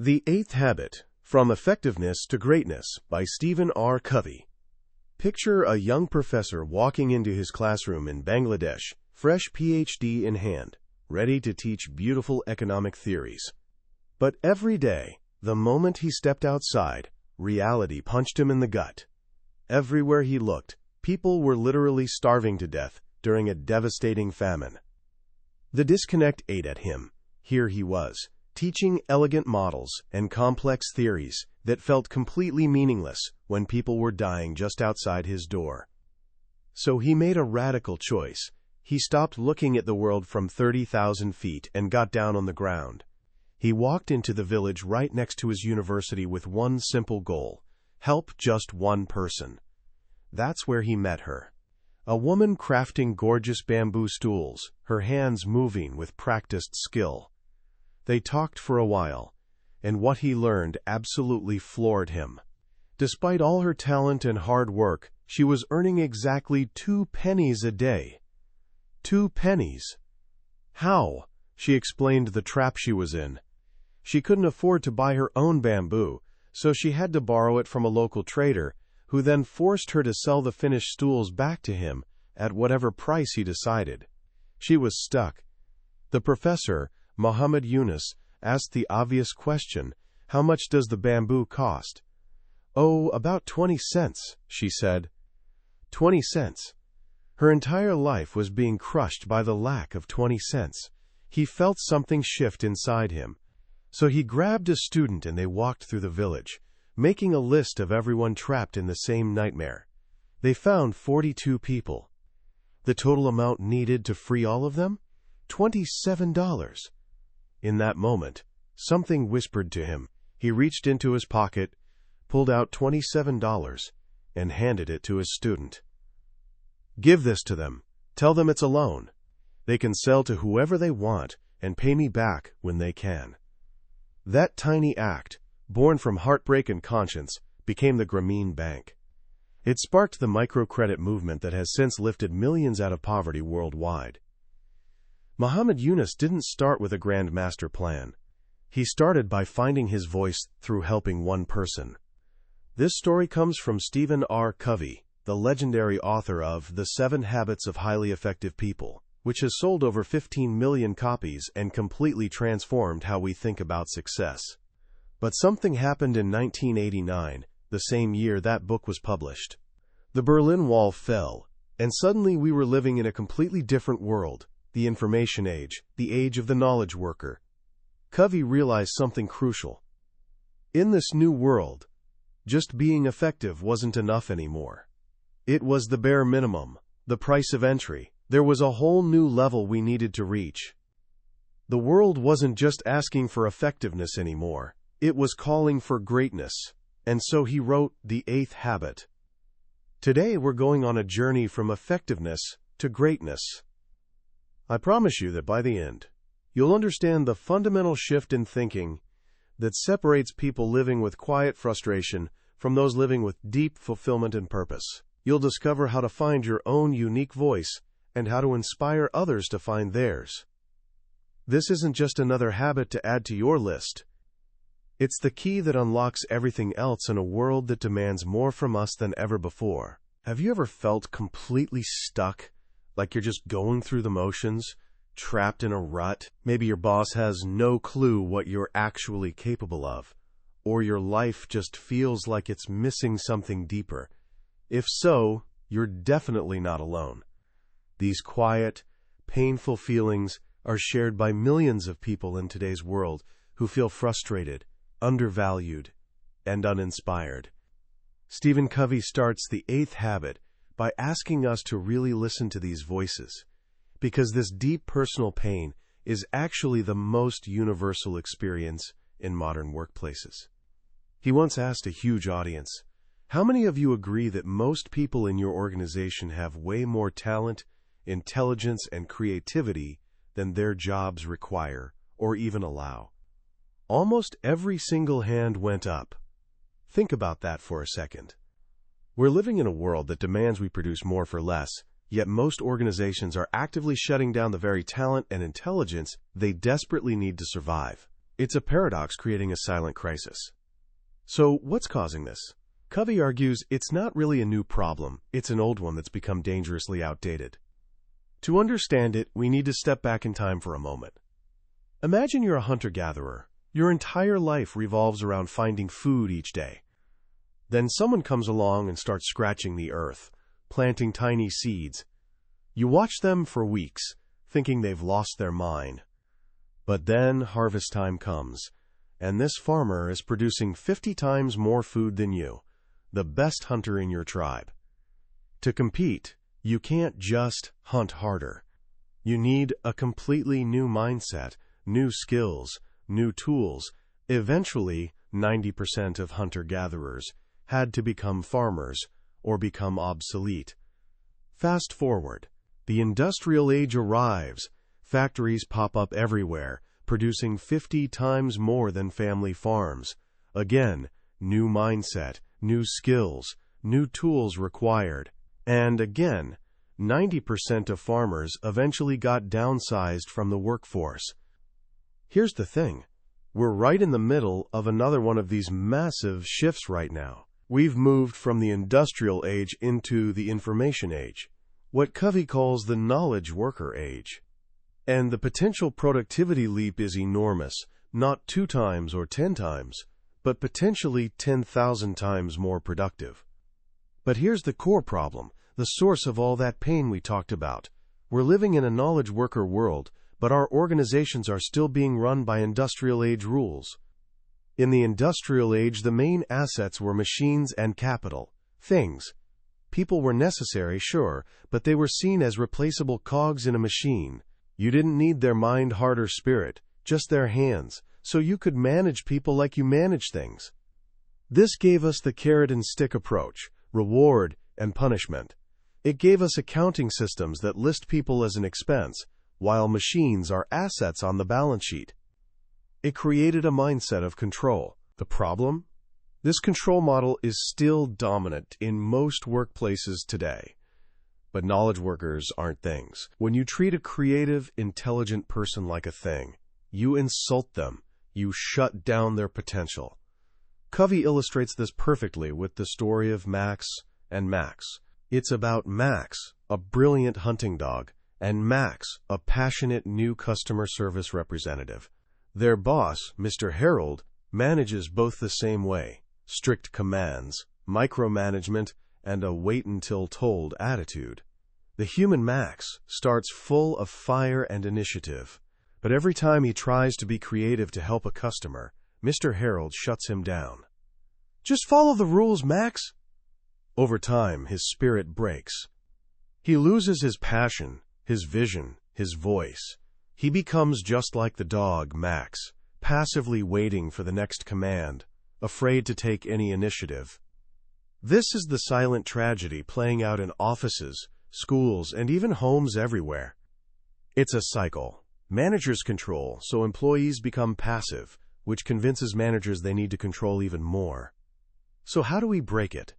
The Eighth Habit, From Effectiveness to Greatness by Stephen R. Covey. Picture a young professor walking into his classroom in Bangladesh, fresh PhD in hand, ready to teach beautiful economic theories. But every day, the moment he stepped outside, reality punched him in the gut. Everywhere he looked, people were literally starving to death during a devastating famine. The disconnect ate at him. Here he was, teaching elegant models and complex theories that felt completely meaningless when people were dying just outside his door. So he made a radical choice. He stopped looking at the world from 30,000 feet and got down on the ground. He walked into the village right next to his university with one simple goal: help just one person. That's where he met her. A woman crafting gorgeous bamboo stools, her hands moving with practiced skill. They talked for a while, and what he learned absolutely floored him. Despite all her talent and hard work, she was earning exactly 2 pennies a day. 2 pennies. How? She explained the trap she was in. She couldn't afford to buy her own bamboo, so she had to borrow it from a local trader, who then forced her to sell the finished stools back to him at whatever price he decided. She was stuck. The professor, Muhammad Yunus, asked the obvious question: how much does the bamboo cost? Oh, about 20 cents, she said. 20 cents. Her entire life was being crushed by the lack of 20 cents. He felt something shift inside him. So he grabbed a student and they walked through the village, making a list of everyone trapped in the same nightmare. They found 42 people. The total amount needed to free all of them? $27. In that moment, something whispered to him. He reached into his pocket, pulled out $27, and handed it to his student. Give this to them. Tell them it's a loan. They can sell to whoever they want and pay me back when they can. That tiny act, born from heartbreak and conscience, became the Grameen Bank. It sparked the microcredit movement that has since lifted millions out of poverty worldwide. Muhammad Yunus didn't start with a grand master plan. He started by finding his voice through helping one person. This story comes from Stephen R. Covey, the legendary author of The 7 Habits of Highly Effective People, which has sold over 15 million copies and completely transformed how we think about success. But something happened in 1989, the same year that book was published. The Berlin Wall fell, and suddenly we were living in a completely different world. The information age, the age of the knowledge worker. Covey realized something crucial. In this new world, just being effective wasn't enough anymore. It was the bare minimum, the price of entry. There was a whole new level we needed to reach. The world wasn't just asking for effectiveness anymore. It was calling for greatness. And so he wrote The Eighth Habit. Today we're going on a journey from effectiveness to greatness. I promise you that by the end, you'll understand the fundamental shift in thinking that separates people living with quiet frustration from those living with deep fulfillment and purpose. You'll discover how to find your own unique voice and how to inspire others to find theirs. This isn't just another habit to add to your list. It's the key that unlocks everything else in a world that demands more from us than ever before. Have you ever felt completely stuck? Like you're just going through the motions, trapped in a rut? Maybe your boss has no clue what you're actually capable of, or your life just feels like it's missing something deeper. If so, you're definitely not alone. These quiet, painful feelings are shared by millions of people in today's world who feel frustrated, undervalued, and uninspired. Stephen Covey starts The Eighth Habit by asking us to really listen to these voices, because this deep personal pain is actually the most universal experience in modern workplaces. He once asked a huge audience, how many of you agree that most people in your organization have way more talent, intelligence, and creativity than their jobs require or even allow? Almost every single hand went up. Think about that for a second. We're living in a world that demands we produce more for less, yet most organizations are actively shutting down the very talent and intelligence they desperately need to survive. It's a paradox creating a silent crisis. So, what's causing this? Covey argues it's not really a new problem, it's an old one that's become dangerously outdated. To understand it, we need to step back in time for a moment. Imagine you're a hunter-gatherer. Your entire life revolves around finding food each day. Then someone comes along and starts scratching the earth, planting tiny seeds. You watch them for weeks, thinking they've lost their mind. But then harvest time comes, and this farmer is producing 50 times more food than you, the best hunter in your tribe. To compete, you can't just hunt harder. You need a completely new mindset, new skills, new tools. Eventually, 90% of hunter-gatherers had to become farmers or become obsolete. Fast forward, the industrial age arrives. Factories pop up everywhere, producing 50 times more than family farms. Again, new mindset, new skills, new tools required. And again, 90% of farmers eventually got downsized from the workforce. Here's the thing. We're right in the middle of another one of these massive shifts right now. We've moved from the industrial age into the information age, what Covey calls the knowledge worker age. And the potential productivity leap is enormous, not 2 times or 10 times, but potentially 10,000 times more productive. But here's the core problem, the source of all that pain we talked about. We're living in a knowledge worker world, but our organizations are still being run by industrial age rules. In the industrial age, the main assets were machines and capital, things. People were necessary, sure, but they were seen as replaceable cogs in a machine. You didn't need their mind, heart, or spirit, just their hands, so you could manage people like you manage things. This gave us the carrot and stick approach, reward and punishment. It gave us accounting systems that list people as an expense, while machines are assets on the balance sheet. It created a mindset of control. The problem? This control model is still dominant in most workplaces today. But knowledge workers aren't things. When you treat a creative, intelligent person like a thing, you insult them. You shut down their potential. Covey illustrates this perfectly with the story of Max and Max. It's about Max, a brilliant hunting dog, and Max, a passionate new customer service representative. Their boss, Mr. Harold, manages both the same way: strict commands, micromanagement, and a wait-until-told attitude. The human Max starts full of fire and initiative, but every time he tries to be creative to help a customer, Mr. Harold shuts him down. "Just follow the rules, Max." Over time, his spirit breaks. He loses his passion, his vision, his voice. He becomes just like the dog, Max, passively waiting for the next command, afraid to take any initiative. This is the silent tragedy playing out in offices, schools, and even homes everywhere. It's a cycle. Managers control, so employees become passive, which convinces managers they need to control even more. So how do we break it?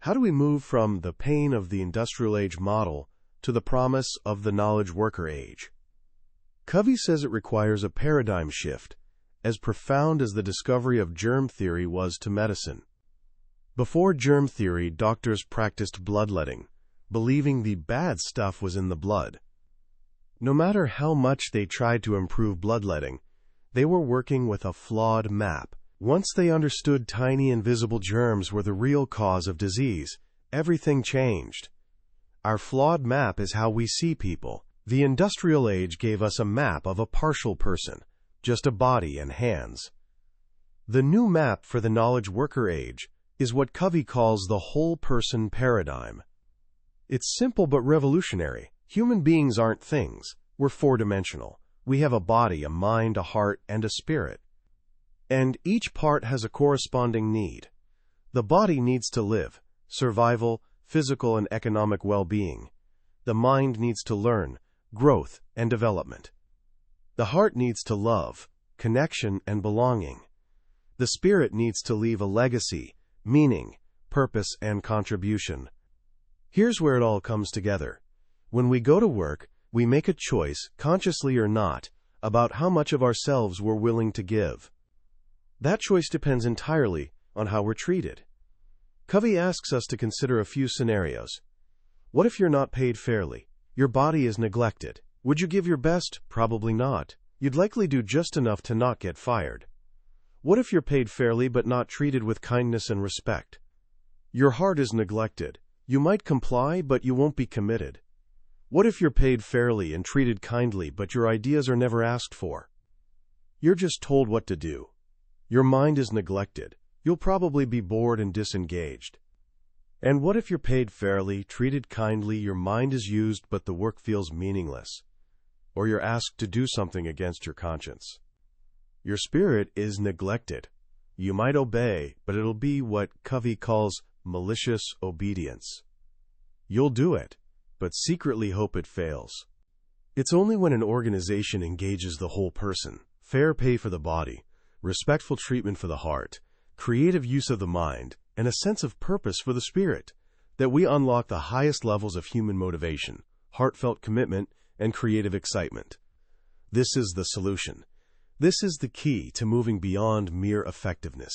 How do we move from the pain of the industrial age model to the promise of the knowledge worker age? Covey says it requires a paradigm shift, as profound as the discovery of germ theory was to medicine. Before germ theory, doctors practiced bloodletting, believing the bad stuff was in the blood. No matter how much they tried to improve bloodletting, they were working with a flawed map. Once they understood tiny invisible germs were the real cause of disease, everything changed. Our flawed map is how we see people. The industrial age gave us a map of a partial person, just a body and hands. The new map for the knowledge worker age is what Covey calls the whole person paradigm. It's simple but revolutionary. Human beings aren't things. We're four-dimensional. We have a body, a mind, a heart, and a spirit. And each part has a corresponding need. The body needs to live, survival, physical and economic well-being. The mind needs to learn, growth and development. The heart needs to love, connection and belonging. The spirit needs to leave a legacy, meaning, purpose and contribution. Here's where it all comes together. When we go to work, we make a choice, consciously or not, about how much of ourselves we're willing to give. That choice depends entirely on how we're treated. Covey asks us to consider a few scenarios. What if you're not paid fairly? Your body is neglected. Would you give your best? Probably not. You'd likely do just enough to not get fired. What if you're paid fairly but not treated with kindness and respect? Your heart is neglected. You might comply, but you won't be committed. What if you're paid fairly and treated kindly, but your ideas are never asked for? You're just told what to do. Your mind is neglected. You'll probably be bored and disengaged. And what if you're paid fairly, treated kindly, your mind is used, but the work feels meaningless? Or you're asked to do something against your conscience. Your spirit is neglected. You might obey, but it'll be what Covey calls malicious obedience. You'll do it, but secretly hope it fails. It's only when an organization engages the whole person, fair pay for the body, respectful treatment for the heart, creative use of the mind, and a sense of purpose for the spirit, that we unlock the highest levels of human motivation, heartfelt commitment, and creative excitement. This is the solution. This is the key to moving beyond mere effectiveness.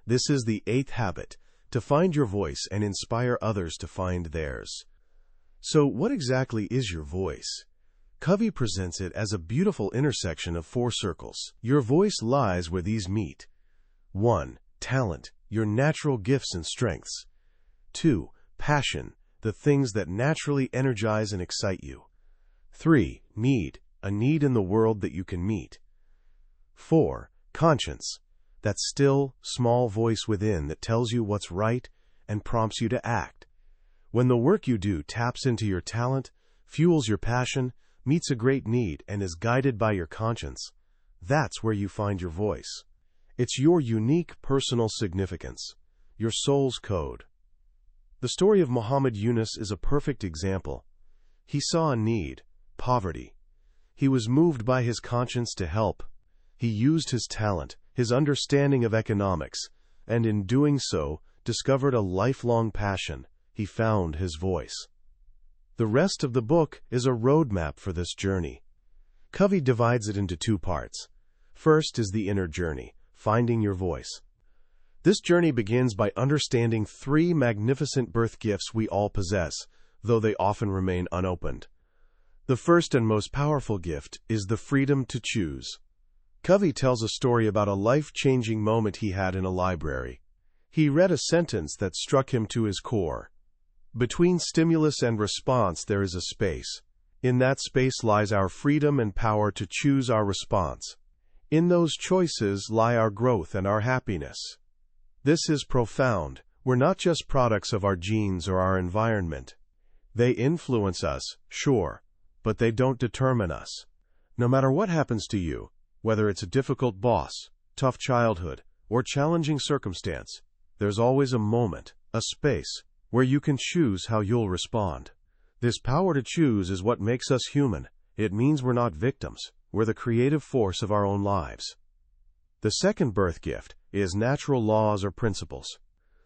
This is the 8th habit, to find your voice and inspire others to find theirs. So, what exactly is your voice? Covey presents it as a beautiful intersection of 4 circles. Your voice lies where these meet. 1. Talent, your natural gifts and strengths. 2. Passion, the things that naturally energize and excite you. 3. Need, a need in the world that you can meet. 4. Conscience, that still, small voice within that tells you what's right and prompts you to act. When the work you do taps into your talent, fuels your passion, meets a great need, and is guided by your conscience, that's where you find your voice. It's your unique personal significance, your soul's code. The story of Muhammad Yunus is a perfect example. He saw a need, poverty. He was moved by his conscience to help. He used his talent, his understanding of economics, and in doing so, discovered a lifelong passion. He found his voice. The rest of the book is a roadmap for this journey. Covey divides it into 2 parts. First is the inner journey, finding your voice. This journey begins by understanding 3 magnificent birth gifts we all possess, though they often remain unopened. The first and most powerful gift is the freedom to choose. Covey tells a story about a life-changing moment he had in a library. He read a sentence that struck him to his core. Between stimulus and response there is a space. In that space lies our freedom and power to choose our response. In those choices lie our growth and our happiness. This is profound. We're not just products of our genes or our environment. They influence us, sure, but they don't determine us. No matter what happens to you, whether it's a difficult boss, tough childhood, or challenging circumstance, there's always a moment, a space, where you can choose how you'll respond. This power to choose is what makes us human. It means we're not victims. We're the creative force of our own lives. The second birth gift is natural laws or principles.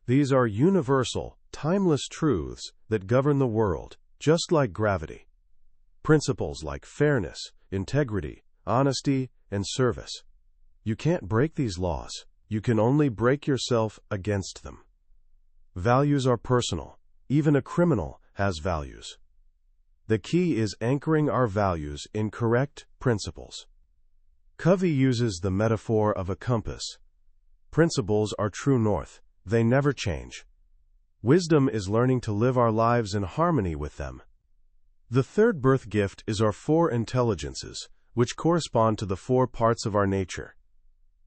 These are universal, timeless truths that govern the world, just like gravity. Principles like fairness, integrity, honesty, and service. You can't break these laws. You can only break yourself against them. Values are personal. Even a criminal has values. The key is anchoring our values in correct principles. Covey uses the metaphor of a compass. Principles are true north. They never change. Wisdom is learning to live our lives in harmony with them. The third birth gift is our 4 intelligences, which correspond to the 4 parts of our nature.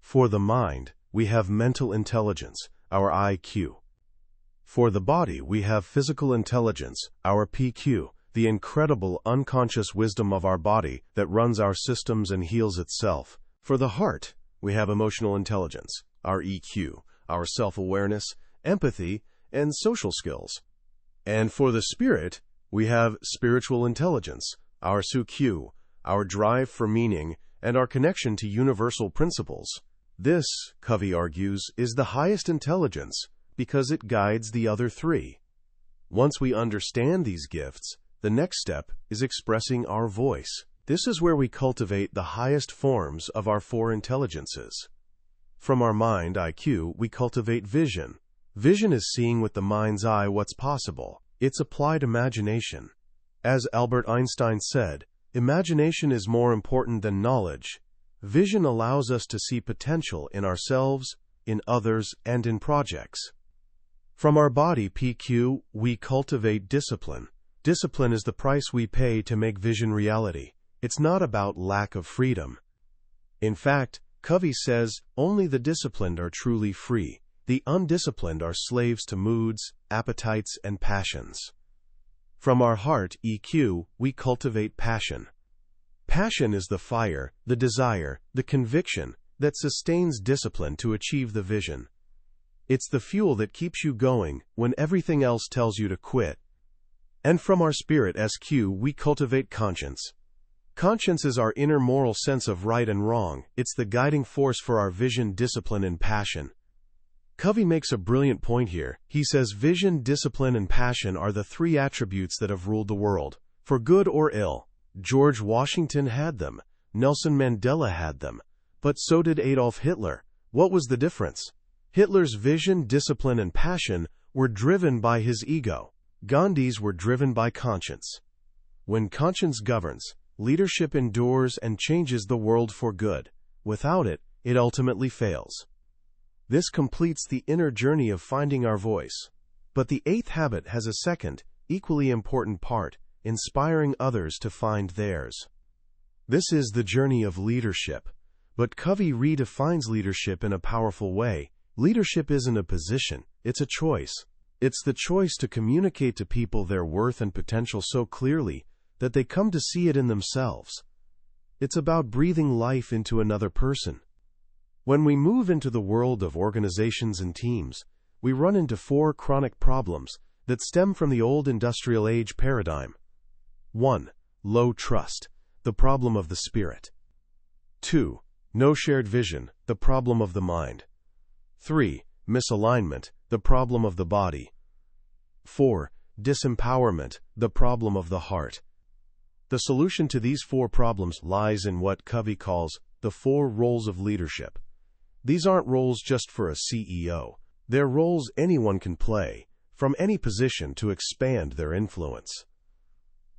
For the mind, we have mental intelligence, our IQ. For the body, we have physical intelligence, our PQ, the incredible unconscious wisdom of our body that runs our systems and heals itself. For the heart, we have emotional intelligence, our EQ, our self-awareness, empathy, and social skills. And for the spirit, we have spiritual intelligence, our SUQ, our drive for meaning, and our connection to universal principles. This, Covey argues, is the highest intelligence because it guides the other 3. Once we understand these gifts, the next step is expressing our voice. This is where we cultivate the highest forms of our four intelligences. From our mind, IQ, we cultivate vision. Vision is seeing with the mind's eye what's possible. It's applied imagination. As Albert Einstein said, imagination is more important than knowledge. Vision allows us to see potential in ourselves, in others, and in projects. From our body, PQ, we cultivate discipline. Discipline is the price we pay to make vision reality. It's not about lack of freedom. In fact, Covey says, only the disciplined are truly free. The undisciplined are slaves to moods, appetites, and passions. From our heart, EQ, we cultivate passion. Passion is the fire, the desire, the conviction that sustains discipline to achieve the vision. It's the fuel that keeps you going when everything else tells you to quit. And from our spirit, SQ, we cultivate conscience. Conscience is our inner moral sense of right and wrong. It's the guiding force for our vision, discipline, and passion. Covey makes a brilliant point here. He says vision, discipline, and passion are the three attributes that have ruled the world, for good or ill. George Washington had them. Nelson Mandela had them. But so did Adolf Hitler. What was the difference? Hitler's vision, discipline, and passion were driven by his ego. Gandhi's were driven by conscience. When conscience governs, leadership endures and changes the world for good. Without it, it ultimately fails. This completes the inner journey of finding our voice. But the eighth habit has a second, equally important part, inspiring others to find theirs. This is the journey of leadership. But Covey redefines leadership in a powerful way. Leadership isn't a position, it's a choice. It's the choice to communicate to people their worth and potential so clearly that they come to see it in themselves. It's about breathing life into another person. When we move into the world of organizations and teams, we run into four chronic problems that stem from the old industrial age paradigm. 1. Low trust, the problem of the spirit. 2. No shared vision, the problem of the mind. 3. Misalignment, the problem of the body. 4. Disempowerment, the problem of the heart. The solution to these four problems lies in what Covey calls the four roles of leadership. These aren't roles just for a CEO. They're roles anyone can play, from any position to expand their influence.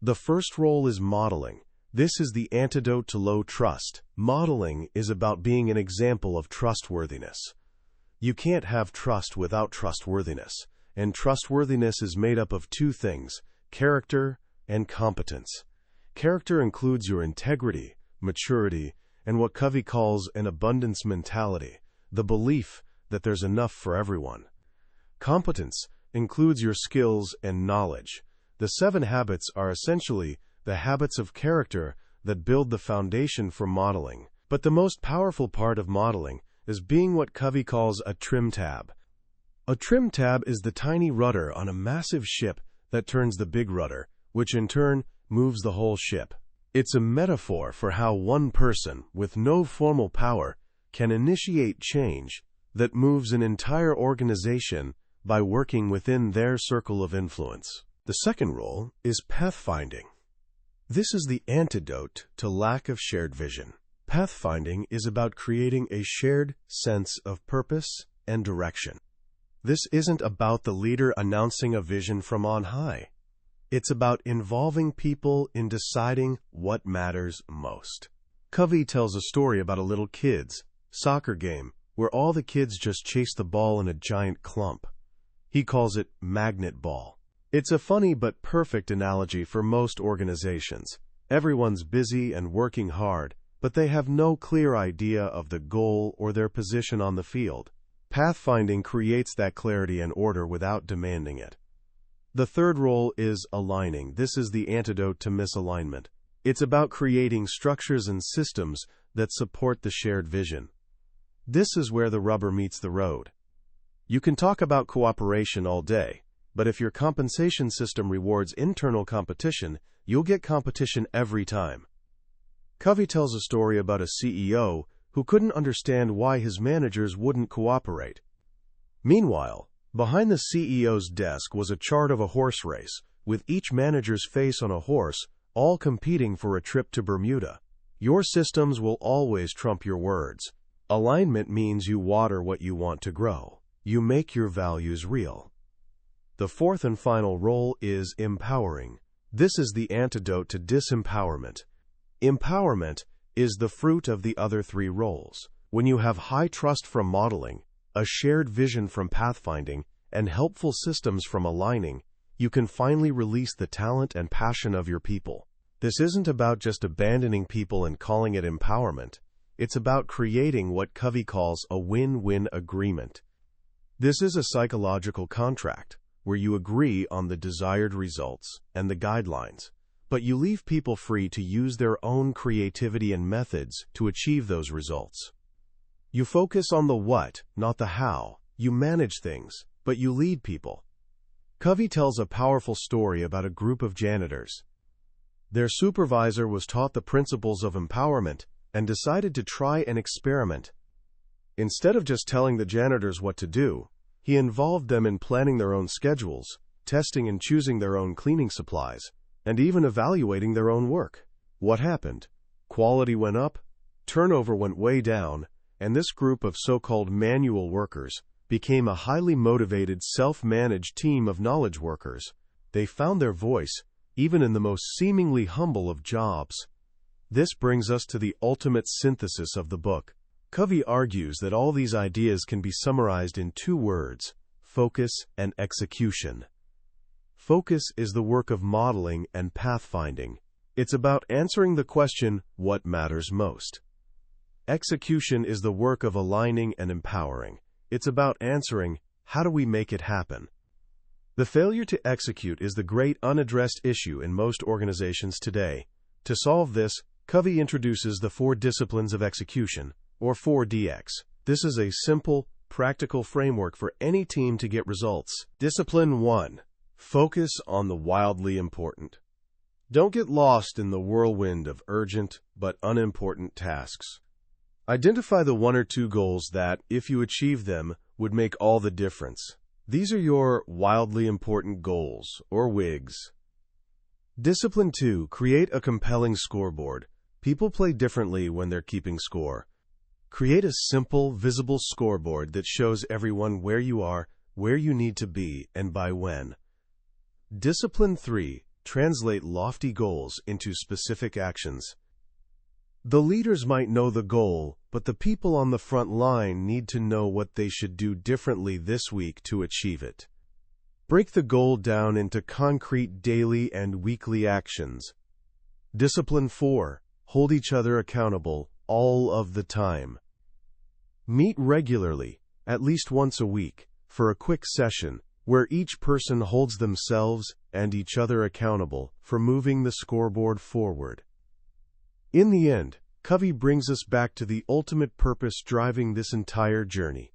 The first role is modeling. This is the antidote to low trust. Modeling is about being an example of trustworthiness. You can't have trust without trustworthiness, and trustworthiness is made up of two things: character and competence. Character includes your integrity, maturity, and what Covey calls an abundance mentality, the belief that there's enough for everyone. Competence includes your skills and knowledge. The 7 habits are essentially the habits of character that build the foundation for modeling. But the most powerful part of modeling is being what Covey calls a trim tab. A trim tab is the tiny rudder on a massive ship that turns the big rudder, which in turn moves the whole ship. It's a metaphor for how one person, with no formal power, can initiate change that moves an entire organization by working within their circle of influence. The second role is pathfinding. This is the antidote to lack of shared vision. Pathfinding is about creating a shared sense of purpose and direction. This isn't about the leader announcing a vision from on high. It's about involving people in deciding what matters most. Covey tells a story about a little kid's soccer game where all the kids just chase the ball in a giant clump. He calls it magnet ball. It's a funny but perfect analogy for most organizations. Everyone's busy and working hard, but they have no clear idea of the goal or their position on the field. Pathfinding creates that clarity and order without demanding it. The third role is aligning. This is the antidote to misalignment. It's about creating structures and systems that support the shared vision. This is where the rubber meets the road. You can talk about cooperation all day, but if your compensation system rewards internal competition, you'll get competition every time. Covey tells a story about a CEO who couldn't understand why his managers wouldn't cooperate. Meanwhile, behind the CEO's desk was a chart of a horse race, with each manager's face on a horse all competing for a trip to Bermuda. Your systems will always trump your words. Alignment means you water what you want to grow. You make your values real. The fourth and final role is empowering. This is the antidote to disempowerment. Empowerment is the fruit of the other three roles. When you have high trust from modeling, a shared vision from pathfinding, and helpful systems from aligning, you can finally release the talent and passion of your people. This isn't about just abandoning people and calling it empowerment. It's about creating what Covey calls a win-win agreement. This is a psychological contract where you agree on the desired results and the guidelines, but you leave people free to use their own creativity and methods to achieve those results. You focus on the what, not the how. You manage things, but you lead people. Covey tells a powerful story about a group of janitors. Their supervisor was taught the principles of empowerment and decided to try an experiment. Instead of just telling the janitors what to do, he involved them in planning their own schedules, testing and choosing their own cleaning supplies, and even evaluating their own work. What happened? Quality went up, turnover went way down, and this group of so-called manual workers became a highly motivated, self-managed team of knowledge workers. They found their voice, even in the most seemingly humble of jobs. This brings us to the ultimate synthesis of the book. Covey argues that all these ideas can be summarized in two words: focus and execution. Focus is the work of modeling and pathfinding. It's about answering the question, what matters most? Execution is the work of aligning and empowering. It's about answering, how do we make it happen? The failure to execute is the great unaddressed issue in most organizations today. To solve this, Covey introduces the 4 disciplines of execution, or 4DX. This is a simple, practical framework for any team to get results. Discipline 1. Focus on the wildly important. Don't get lost in the whirlwind of urgent but unimportant tasks. Identify the 1 or 2 goals that, if you achieve them, would make all the difference. These are your wildly important goals, or WIGs. Discipline 2. Create a compelling scoreboard. People play differently when they're keeping score. Create a simple, visible scoreboard that shows everyone where you are, where you need to be, and by when. Discipline 3. Translate lofty goals into specific actions. The leaders might know the goal, but the people on the front line need to know what they should do differently this week to achieve it. Break the goal down into concrete daily and weekly actions. Discipline 4. Hold each other accountable all of the time. Meet regularly, at least once a week, for a quick session where each person holds themselves and each other accountable for moving the scoreboard forward. In the end, Covey brings us back to the ultimate purpose driving this entire journey.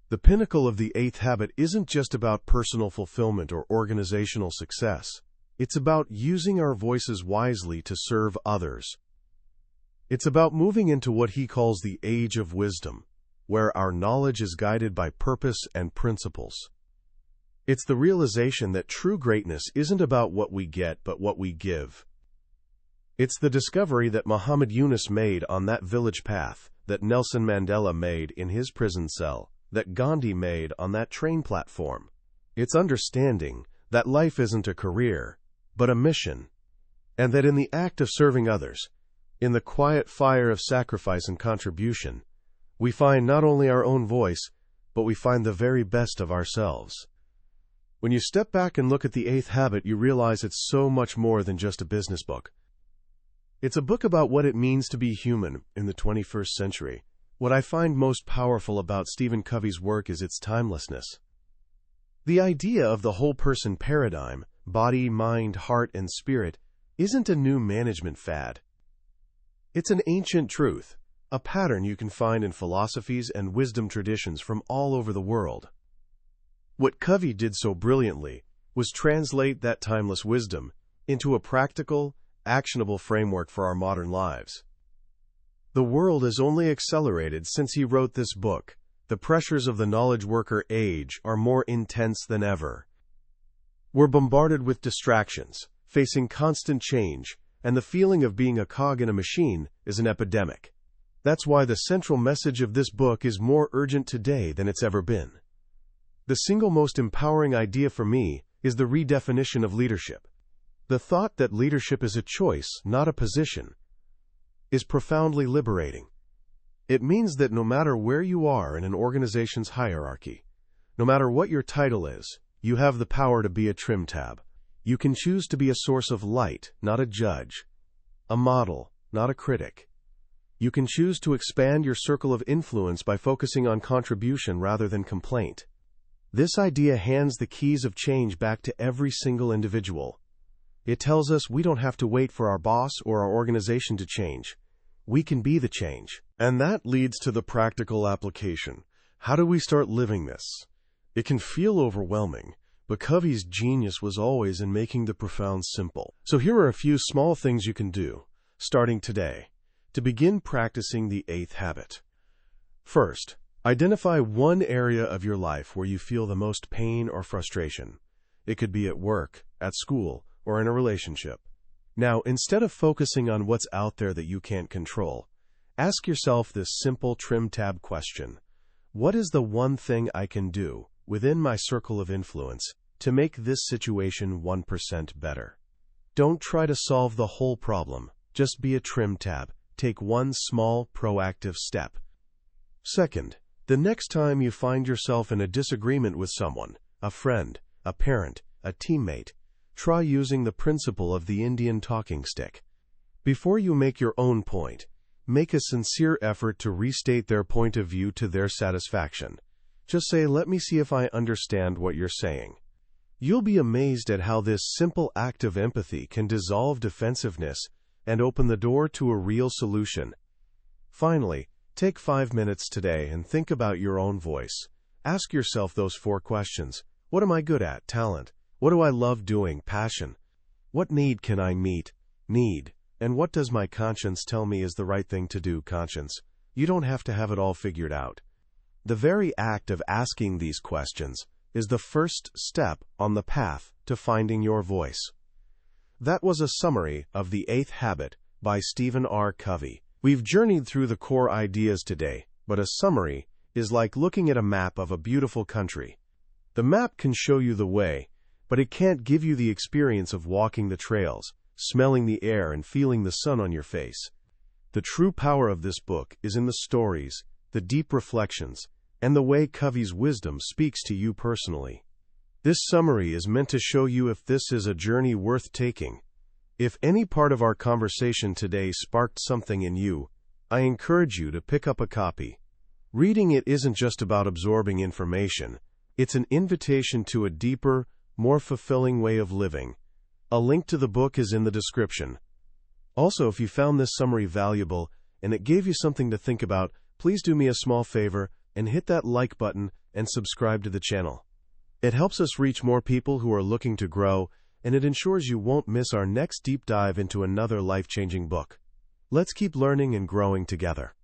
The pinnacle of the 8th habit isn't just about personal fulfillment or organizational success. It's about using our voices wisely to serve others. It's about moving into what he calls the age of wisdom, where our knowledge is guided by purpose and principles. It's the realization that true greatness isn't about what we get, but what we give. It's the discovery that Muhammad Yunus made on that village path, that Nelson Mandela made in his prison cell, that Gandhi made on that train platform. It's understanding that life isn't a career, but a mission, and that in the act of serving others, in the quiet fire of sacrifice and contribution, we find not only our own voice, but we find the very best of ourselves. When you step back and look at the 8th habit, you realize it's so much more than just a business book. It's a book about what it means to be human in the 21st century. What I find most powerful about Stephen Covey's work is its timelessness. The idea of the whole person paradigm, body, mind, heart, and spirit, isn't a new management fad. It's an ancient truth, a pattern you can find in philosophies and wisdom traditions from all over the world. What Covey did so brilliantly was translate that timeless wisdom into a practical, actionable framework for our modern lives. The world has only accelerated since he wrote this book. The pressures of the knowledge worker age are more intense than ever. We're bombarded with distractions, facing constant change, and the feeling of being a cog in a machine is an epidemic. That's why the central message of this book is more urgent today than it's ever been. The single most empowering idea for me is the redefinition of leadership. The thought that leadership is a choice, not a position, is profoundly liberating. It means that no matter where you are in an organization's hierarchy, no matter what your title is, you have the power to be a trim tab. You can choose to be a source of light, not a judge, a model, not a critic. You can choose to expand your circle of influence by focusing on contribution rather than complaint. This idea hands the keys of change back to every single individual. It tells us we don't have to wait for our boss or our organization to change. We can be the change. And that leads to the practical application. How do we start living this? It can feel overwhelming, but Covey's genius was always in making the profound simple. So here are a few small things you can do, starting today, to begin practicing the 8th habit. First, identify one area of your life where you feel the most pain or frustration. It could be at work, at school, or in a relationship. Now, instead of focusing on what's out there that you can't control, ask yourself this simple trim tab question. What is the one thing I can do within my circle of influence to make this situation 1% better? Don't try to solve the whole problem. Just be a trim tab. Take one small, proactive step. Second, the next time you find yourself in a disagreement with someone, a friend, a parent, a teammate, try using the principle of the Indian talking stick. Before you make your own point, make a sincere effort to restate their point of view to their satisfaction. Just say, "Let me see if I understand what you're saying." You'll be amazed at how this simple act of empathy can dissolve defensiveness and open the door to a real solution. Finally, take 5 minutes today and think about your own voice. Ask yourself those 4 questions. What am I good at? Talent. What do I love doing? Passion. What need can I meet? Need. And what does my conscience tell me is the right thing to do? Conscience. You don't have to have it all figured out. The very act of asking these questions is the first step on the path to finding your voice. That was a summary of The 8th Habit by Stephen R. Covey. We've journeyed through the core ideas today, but a summary is like looking at a map of a beautiful country. The map can show you the way, but it can't give you the experience of walking the trails, smelling the air, and feeling the sun on your face. The true power of this book is in the stories, the deep reflections, and the way Covey's wisdom speaks to you personally. This summary is meant to show you if this is a journey worth taking. If any part of our conversation today sparked something in you, I encourage you to pick up a copy. Reading it isn't just about absorbing information. It's an invitation to a deeper, more fulfilling way of living. A link to the book is in the description. Also, if you found this summary valuable and it gave you something to think about, please do me a small favor and hit that like button and subscribe to the channel. It helps us reach more people who are looking to grow, and it ensures you won't miss our next deep dive into another life-changing book. Let's keep learning and growing together.